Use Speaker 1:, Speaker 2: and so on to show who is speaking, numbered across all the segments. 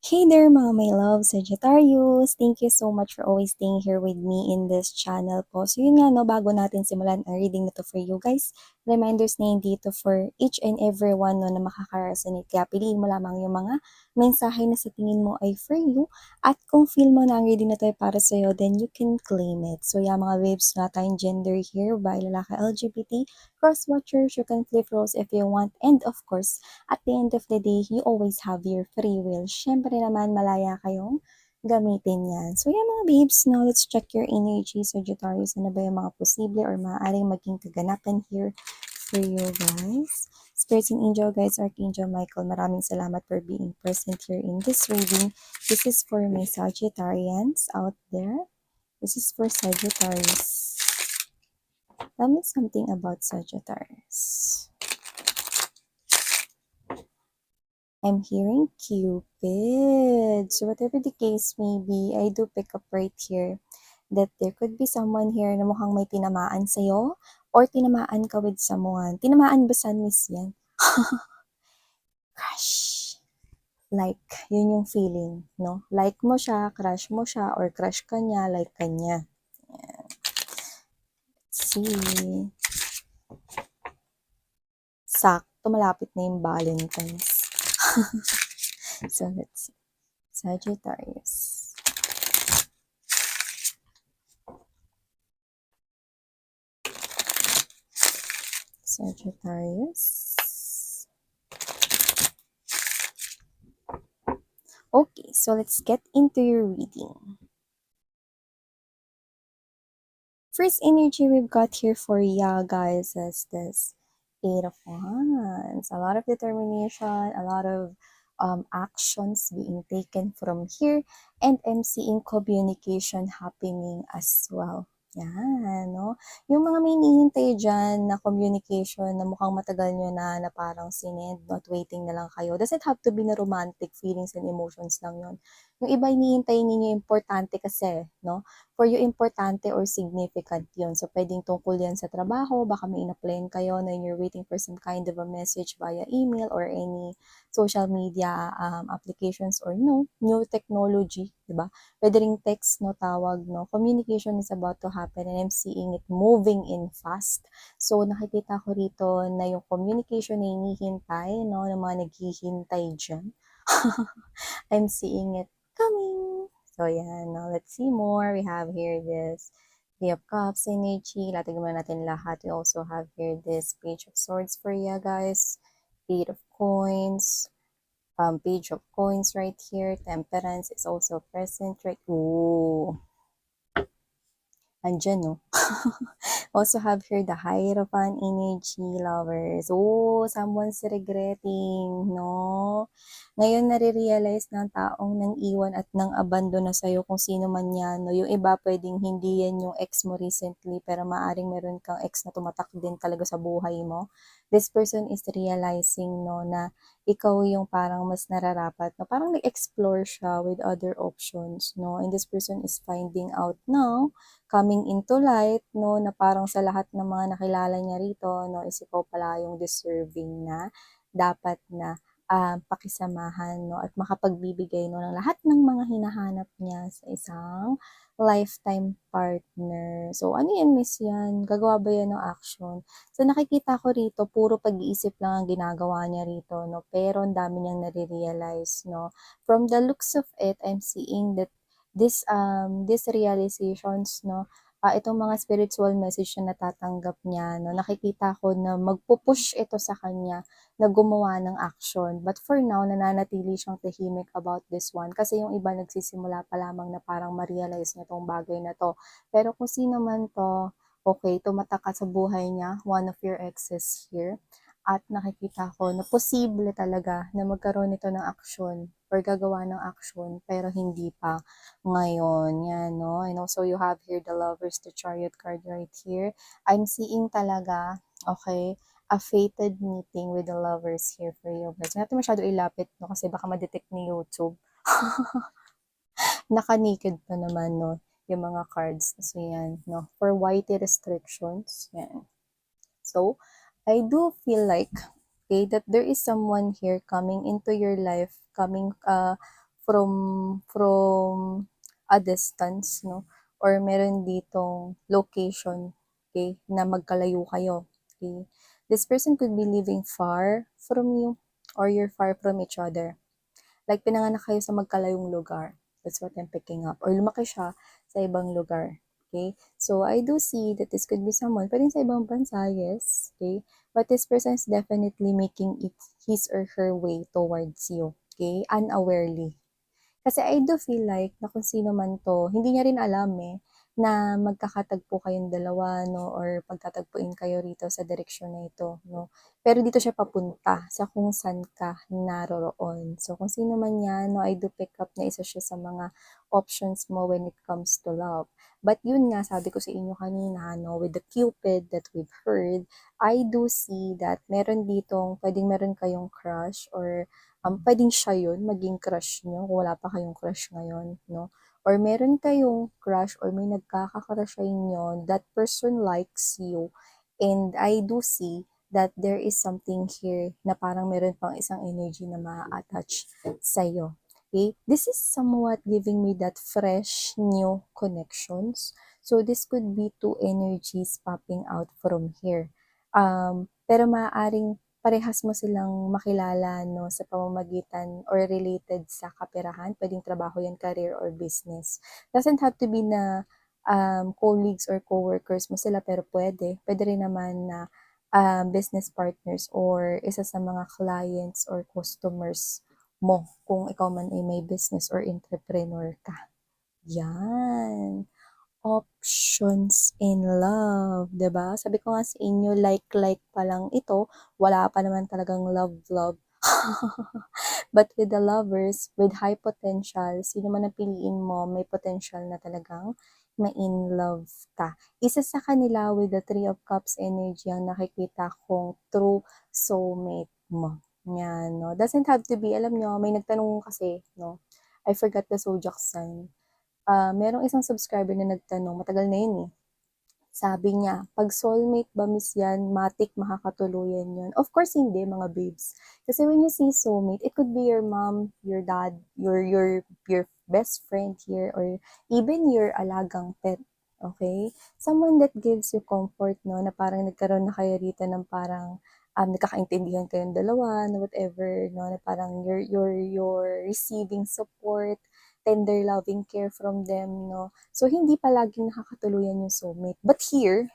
Speaker 1: Hey there mga my love, Sagittarius! Thank you so much for always staying here with me in this channel po. So yun nga no, bago natin simulan ang reading na to for you guys, reminders na yun dito for each and every one no, na makaka-resonate. Kaya piliin mo lamang yung mga mensahe na sa tingin mo ay for you. At kung feel mo na ang reading na to ay para sa'yo, then you can claim it. So yeah mga babes, na tayong gender here by lalaki LGBT, cross-watchers, you can flip roles if you want. And of course, at the end of the day, you always have your free will. Syempre naman, malaya kayong gamitin yan. So yan mga babes, now let's check your energy, Sagittarius. Ano ba yung mga posible or maaaring maging kaganapan here for you guys? Spirits and Angel guys, Archangel Michael, maraming salamat for being present here in this reading. This is for my Sagittarians out there. This is for Sagittarius. Tell me something about Sagittarius. I'm hearing Cupid. So whatever the case may be, I do pick up right here that there could be someone here na mukhang may tinamaan sa'yo or tinamaan ka with someone. Tinamaan ba sa miss yan? Crush. Like, yun yung feeling, no? Like mo siya, or crush ka niya, like ka niya. Yeah. Let's see. Sakto, malapit na yung Valentine's. So let's see. Sagittarius. Sagittarius. Okay, so let's get into your reading. First energy we've got here for ya guys is this Eight of Wands. A lot of determination, a lot of actions being taken from here, and I'm seeing communication happening as well. Yan, no? Yung mga may hinihintay dyan na communication na mukhang matagal nyo na parang sinend, not waiting na lang kayo. Does it have to be na romantic feelings and emotions lang yun? Yung iba hinihintay ninyo importante kasi, no? For you, importante or significant yun. So, pwedeng tungkol yan sa trabaho, baka may in-applyan kayo na you're waiting for some kind of a message via email or any social media applications or new technology, di ba? Pwede ring text, no, tawag, no? Communication is about to happen and I'm seeing it moving in fast. So, nakikita ko rito na yung communication na hinihintay, no, ng mga naghihintay dyan. I'm seeing it coming. So, yan. Now, let's see more. We have here this Three of Cups energy. Latagyan muna natin lahat. We also have here this Page of Swords for you guys. Eight of Coins. Page of Coins right here. Temperance is also present right. Ooh. Andyan, no? Also have here the Hierophant energy, lovers. Oh, someone's regretting, no? Ngayon, nare-realize ng taong nang iwan at nang abandon na sa'yo kung sino man yan, no? Yung iba, pwedeng hindi yan yung ex mo recently, pero maaring meron kang ex na tumatak din talaga sa buhay mo. This person is realizing, no, na ikaw yung parang mas nararapat, no? Parang nag-explore siya with other options, no? And this person is finding out now, coming into light, no, na parang sa lahat ng mga nakilala niya rito, no, is ikaw pala yung deserving na dapat na pakisamahan, no, at makapagbibigay, no, ng lahat ng mga hinahanap niya sa isang lifetime partner. So, ano yan, miss yan? Gagawa ba yan ng action? So, nakikita ko rito, puro pag-iisip lang ang ginagawa niya rito, no, pero ang dami niyang nare-realize, no. From the looks of it, I'm seeing that these realizations, no, itong mga spiritual message na natatanggap niya, no, nakikita ko na magpupush ito sa kanya na gumawa ng action. But for now, nananatili siyang tahimik about this one kasi yung iba nagsisimula pa lamang na parang ma-realize niya tong bagay na to. Pero kung sino man to, okay, tumatak ka sa buhay niya, one of your exes here, at nakikita ko na posible talaga na magkaroon nito ng action or gagawa ng action pero hindi pa ngayon. Yan, no? And also, you have here the Lovers, the Chariot card right here. I'm seeing talaga, okay, a fated meeting with the lovers here for you guys. Hindi natin masyado ilapit, no? Kasi baka ma-detect ni YouTube. Naka-naked pa naman, no? Yung mga cards. So, yan, no? For whitey restrictions, yan. So, I do feel like, okay, that there is someone here coming into your life, coming from a distance, no? Or meron ditong location, okay, na magkalayo kayo, okay? This person could be living far from you or you're far from each other. Like, pinanganak kayo sa magkalayong lugar. That's what I'm picking up. Or lumaki siya sa ibang lugar. Okay? So, I do see that this could be someone, pwedeng sa ibang bansa, yes. Okay? But this person is definitely making it his or her way towards you. Okay? Unawarely. Kasi I do feel like na kung sino man 'to, hindi niya rin alam, na magkakatagpo kayong dalawa 'no, or pagtatagpuin kayo rito sa direksyon na ito 'no. Pero dito siya papunta sa kung saan ka naroroon. So kung sino man 'yan 'no, I do pick up na isa siya sa mga options mo when it comes to love. But yun nga, sabi ko sa inyo kanina 'no, with the Cupid that we've heard, I do see that meron ditong puwedeng meron kayong crush or puwedeng siya yun, maging crush niyo kung wala pa kayong crush ngayon 'no, or meron kayong crush or may nagkaka-crush sa inyo, that person likes you, and I do see that there is something here na parang meron pang isang energy na maa-attach sa'yo, okay? This is somewhat giving me that fresh, new connections. So, this could be two energies popping out from here. Pero maaaring parehas mo silang makilala 'no, sa pamamagitan or related sa kaperahan, puwedeng trabaho 'yan, career or business. Doesn't have to be na, colleagues or coworkers mo sila, pero puwede rin naman na, business partners or isa sa mga clients or customers mo kung ikaw man ay may business or entrepreneur ka, 'yan. Options in love, 'di ba? Sabi ko nga sa inyo, like pa lang ito, wala pa naman talagang love. But with the lovers, with high potential, sino man ang piliin mo, may potential na talagang ma-in love ka. Isa sa kanila with the Three of Cups energy ang nakikita kong true soulmate mo. Yan, no? Doesn't have to be, alam nyo, may nagtanong kasi, no? I forgot the zodiac sign. Merong isang subscriber na nagtanong, matagal na yun eh. Sabi niya, pag soulmate ba miss yan, matik makakatuluyan yun. Of course hindi, mga babes. Kasi when you see soulmate, it could be your mom, your dad, your best friend here, or even your alagang pet. Okay? Someone that gives you comfort, no, na parang nagkaroon na kayo rito ng parang nagkakaintindihan kayong dalawa, no, whatever, no, na parang you're receiving support, tender loving care from them, no. So, hindi palaging nakakatuluyan yung soulmate. But here,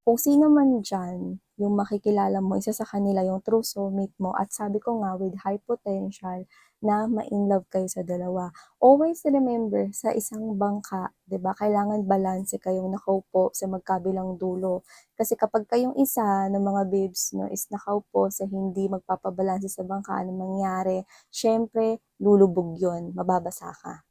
Speaker 1: kung sino man dyan, yung makikilala mo, isa sa kanila yung true soulmate mo, at sabi ko nga, with high potential, na ma-inlove kayo sa dalawa. Always remember, sa isang bangka, 'di ba, kailangan balanse kayong nakaupo sa magkabilang dulo. Kasi kapag kayong isa ng mga babes, no, is nakaupo sa hindi magpapabalanse sa bangka, anong mangyari? Syempre, lulubog yun, mababasa ka.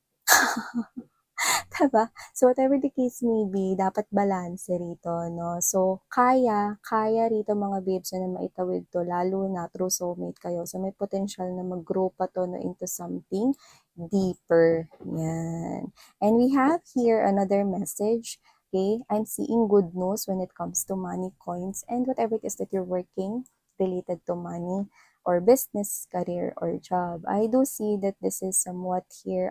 Speaker 1: Diba? So, whatever the case may be, dapat balance rito, no? So, kaya rito mga babes na maitawid to, lalo na through soulmate kayo. So, may potential na mag-grow pa to, no, into something deeper. Yan. And we have here another message. Okay? I'm seeing good news when it comes to money, coins, and whatever it is that you're working related to money or business, career, or job. I do see that this is somewhat here,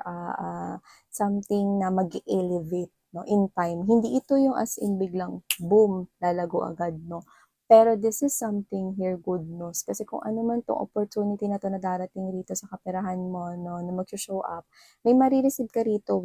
Speaker 1: something na mag-elevate, no, in time. Hindi ito yung as in biglang boom, lalago agad, no. Pero this is something here, good news. Kasi kung ano man tong opportunity na to na darating rito sa kaperahan mo, no, na mag-show up, may marireceive ka rito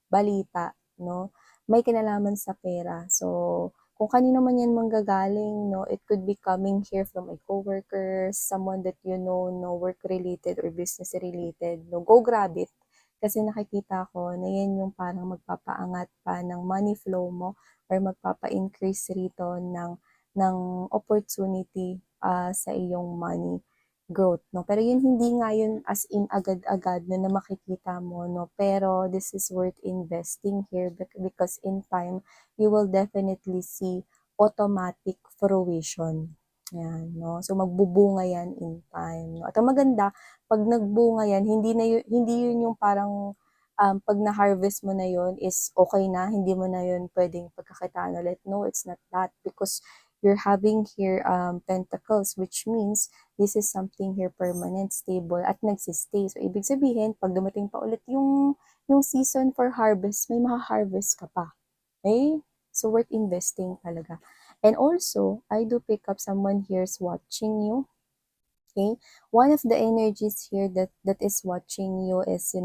Speaker 1: balita, no, may kinalaman sa pera. So, kung kanino man yan manggagaling, no, it could be coming here from a coworker, someone that you know, no, work-related or business-related, no, go grab it. Kasi nakikita ko na yan yung parang magpapaangat pa ng money flow mo or magpapa-increase rito ng opportunity sa iyong money growth, no? Pero yun, hindi nga yun as in agad-agad na makikita mo, no? Pero this is worth investing here because in time, you will definitely see automatic fruition. Yan, no? So, magbubunga yan in time, no? At ang maganda, pag nagbunga yan, hindi yun yung parang pag na-harvest mo na yun is okay na, hindi mo na yun pwedeng pagkakitaan ulit. No, it's not that, because you're having here pentacles, which means this is something here permanent, stable, at nagsistay. So, ibig sabihin, pag dumating pa ulit yung season for harvest, may maha-harvest ka pa. Okay? So, worth investing talaga. And also, I do pick up someone here is watching you. Okay? One of the energies here that is watching you is,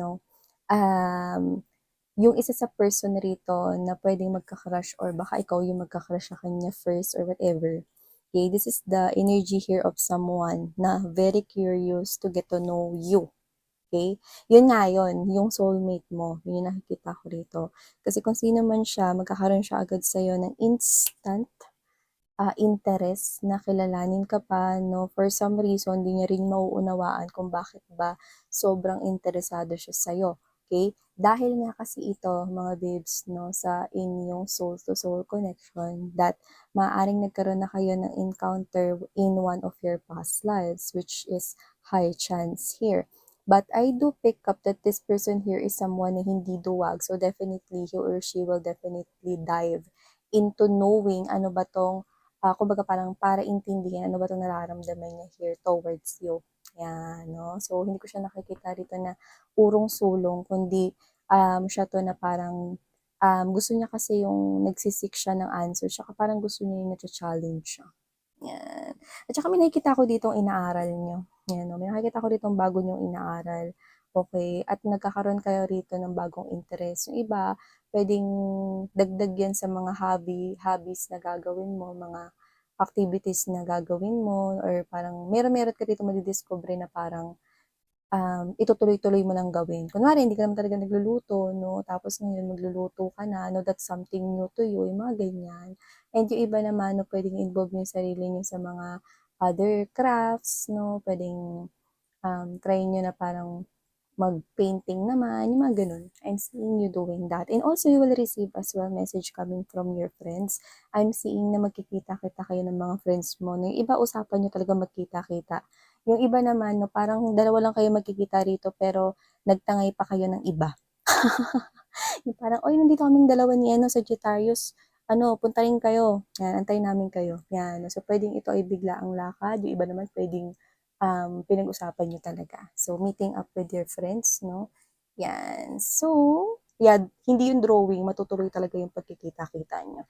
Speaker 1: yung isa sa person rito na pwedeng magka-crush or baka ikaw yung magka-crush sa kanya first or whatever. Okay, this is the energy here of someone na very curious to get to know you. Okay? Yun nga yun, yung soulmate mo. Yun yung nakikita ko rito. Kasi kung sino man siya, magkakaroon siya agad sa'yo ng instant interest na kilalanin ka pa, no? For some reason, di niya rin mauunawaan kung bakit ba sobrang interesado siya sa'yo. Okay? Dahil nga kasi ito, mga babes, no, sa inyong soul-to-soul connection, that maaaring nagkaroon na kayo ng encounter in one of your past lives, which is high chance here. But I do pick up that this person here is someone na hindi duwag. So definitely, he or she will definitely dive into knowing ano ba tong kumbaga parang para intindihin ano ba itong nararamdaman niya here towards you. Yan, no? So, hindi ko siya nakikita dito na urong-sulong, kundi siya to na parang gusto niya kasi yung nagsisik siya ng answer, tsaka parang gusto niya yung na-challenge siya. Yan. At saka may nakikita ko dito inaaral niyo. Yan, no? May nakikita ko dito bago niyong inaaral. Okay. At nagkakaroon kayo rito ng bagong interest. Yung iba, pwedeng dagdag yan sa mga hobbies na gagawin mo, mga activities na gagawin mo, or parang meron ka dito madidiscover na parang itutuloy-tuloy mo lang gawin. Kunwari, hindi ka naman talaga nagluluto, no? Tapos ngayon, magluluto ka na, no? That's something new to you, yung mga ganyan. And yung iba naman, no, pwedeng involve yung sarili niyo sa mga other crafts, no? Pwedeng try nyo na parang mag-painting naman, yung mga ganun. I'm seeing you doing that. And also, you will receive as well message coming from your friends. I'm seeing na magkikita-kita kayo ng mga friends mo. No? Yung iba, usapan nyo talaga magkita-kita. Yung iba naman, no, parang dalawa lang kayo magkikita rito, pero nagtangay pa kayo ng iba. Yung parang, oy, nandito kaming dalawa ni Sagittarius. Punta rin kayo. Yan, antayin namin kayo. Yan. So, pwedeng ito ay bigla ang lakad. Yung iba naman pwedeng pinag-usapan nyo talaga. So, meeting up with your friends, no? Yan. So, yeah, hindi yung drawing, matutuloy talaga yung pagkikita-kita nyo.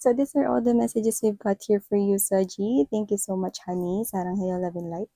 Speaker 1: So, these are all the messages we've got here for you, Saji. Thank you so much, honey. Sarang hayo, love and light.